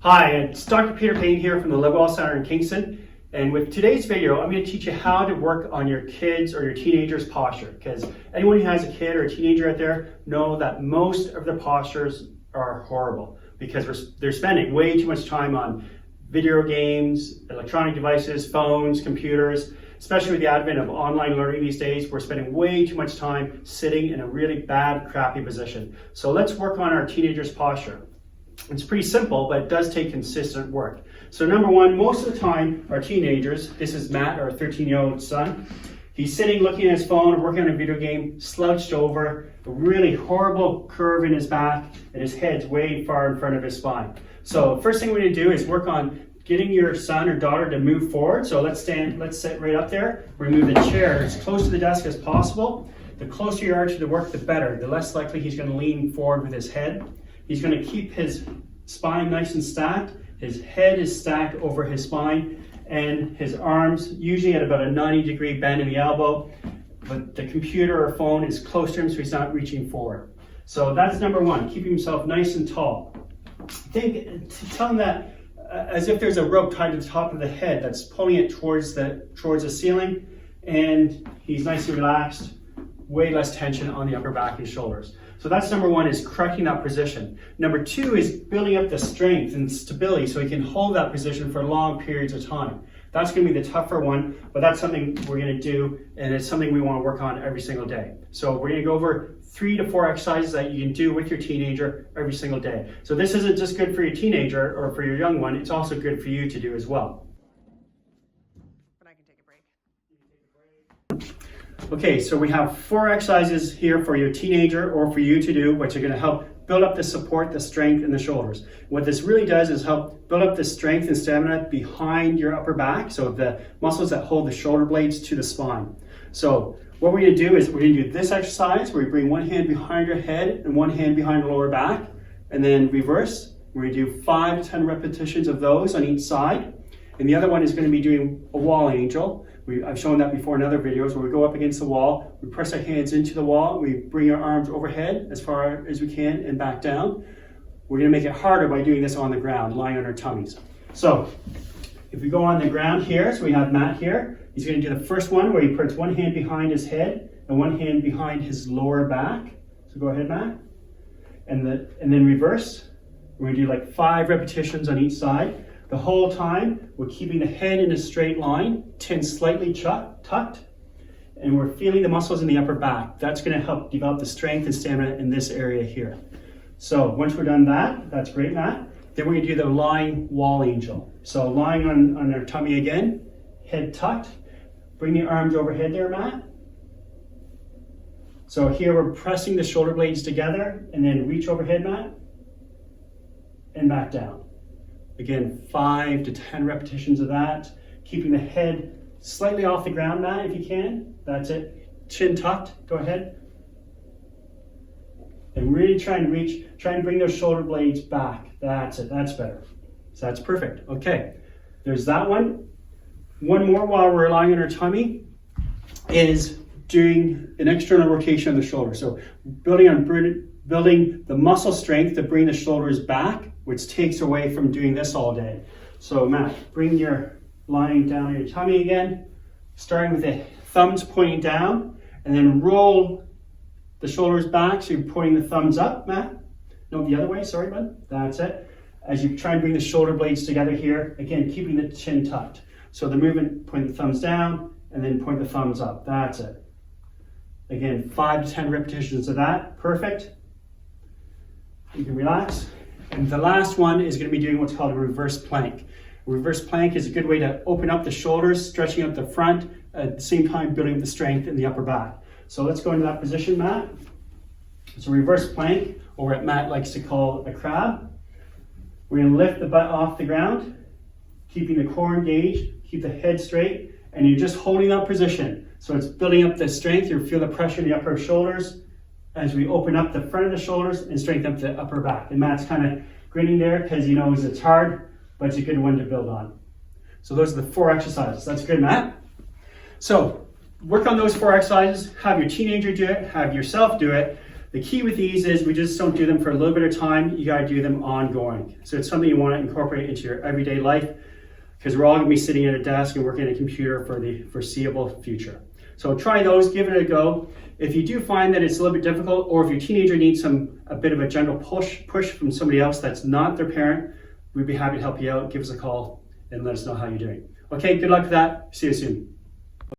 Hi, it's Dr. Peter Payne here from the Livewell Center in Kingston. And with today's video, I'm going to teach you how to work on your kids or your teenager's posture. Because anyone who has a kid or a teenager out there know that most of their postures are horrible because they're spending way too much time on video games, electronic devices, phones, computers. Especially with the advent of online learning these days, we're spending way too much time sitting in a really bad, crappy position. So let's work on our teenager's posture. It's pretty simple, but it does take consistent work. So number one, most of the time, our teenagers, this is Matt, our 13-year-old son, he's sitting looking at his phone or working on a video game, slouched over, a really horrible curve in his back, and his head's way far in front of his spine. So first thing we're going to do is work on getting your son or daughter to move forward. So let's sit right up there. Remove the chair as close to the desk as possible. The closer you are to the work, the better. The less likely he's going to lean forward with his head. He's going to keep his spine nice and stacked. His head is stacked over his spine and his arms usually at about a 90-degree bend in the elbow, but the computer or phone is close to him so he's not reaching forward. So that's number one, keeping himself nice and tall. Tell him that as if there's a rope tied to the top of the head that's pulling it towards the ceiling, and he's nice and relaxed, way less tension on the upper back and shoulders. So that's number one, is correcting that position. Number two is building up the strength and stability so he can hold that position for long periods of time. That's going to be the tougher one, but that's something we're going to do, and it's something we want to work on every single day. So we're going to go over 3 to 4 exercises that you can do with your teenager every single day. So this isn't just good for your teenager or for your young one, it's also good for you to do as well. But I can take a break. Okay, so we have 4 exercises here for your teenager or for you to do, which are going to help build up the support, the strength, and the shoulders. What this really does is help build up the strength and stamina behind your upper back, so the muscles that hold the shoulder blades to the spine. So what we're going to do is we're going to do this exercise where you bring one hand behind your head and one hand behind your lower back, and then reverse. We're going to do 5 to 10 repetitions of those on each side. And the other one is going to be doing a wall angel. I've shown that before in other videos where we go up against the wall, we press our hands into the wall, we bring our arms overhead as far as we can and back down. We're going to make it harder by doing this on the ground, lying on our tummies. So if we go on the ground here, so we have Matt here, he's going to do the first one where he puts one hand behind his head and one hand behind his lower back. So go ahead, Matt. And then reverse. We're going to do like 5 repetitions on each side. The whole time, we're keeping the head in a straight line, chin slightly tucked, and we're feeling the muscles in the upper back. That's going to help develop the strength and stamina in this area here. So once we're done that, that's great, Matt. Then we're going to do the lying wall angel. So lying on our tummy again, head tucked. Bring the arms overhead there, Matt. So here we're pressing the shoulder blades together, and then reach overhead, Matt, and back down. Again, 5 to 10 repetitions of that. Keeping the head slightly off the ground, Matt, if you can. That's it. Chin tucked. Go ahead. And really try and bring those shoulder blades back. That's it. That's better. So that's perfect. Okay. There's that one. One more while we're lying on our tummy is doing an external rotation of the shoulder. So building the muscle strength to bring the shoulders back, which takes away from doing this all day. So Matt, bring your lying down on your tummy again, starting with the thumbs pointing down, and then roll the shoulders back, so you're pointing the thumbs up, Matt. No, the other way, sorry, bud. That's it. As you try and bring the shoulder blades together here, again, keeping the chin tucked. So the movement, point the thumbs down, and then point the thumbs up. That's it. Again, 5 to 10 repetitions of that. Perfect. You can relax. And the last one is going to be doing what's called a reverse plank. A reverse plank is a good way to open up the shoulders, stretching out the front, at the same time building up the strength in the upper back. So let's go into that position, Matt. It's a reverse plank, or what Matt likes to call a crab. We're going to lift the butt off the ground, keeping the core engaged, keep the head straight, and you're just holding that position. So it's building up the strength. You feel the pressure in the upper shoulders as we open up the front of the shoulders and strengthen up the upper back. And Matt's kind of grinning there because he knows it's hard, but it's a good one to build on. So those are the 4 exercises. That's good, Matt. So work on those 4 exercises. Have your teenager do it. Have yourself do it. The key with these is we just don't do them for a little bit of time. You got to do them ongoing. So it's something you want to incorporate into your everyday life, because we're all going to be sitting at a desk and working at a computer for the foreseeable future. So try those, give it a go. If you do find that it's a little bit difficult, or if your teenager needs a bit of a gentle push from somebody else that's not their parent, we'd be happy to help you out. Give us a call and let us know how you're doing. Okay, good luck with that. See you soon.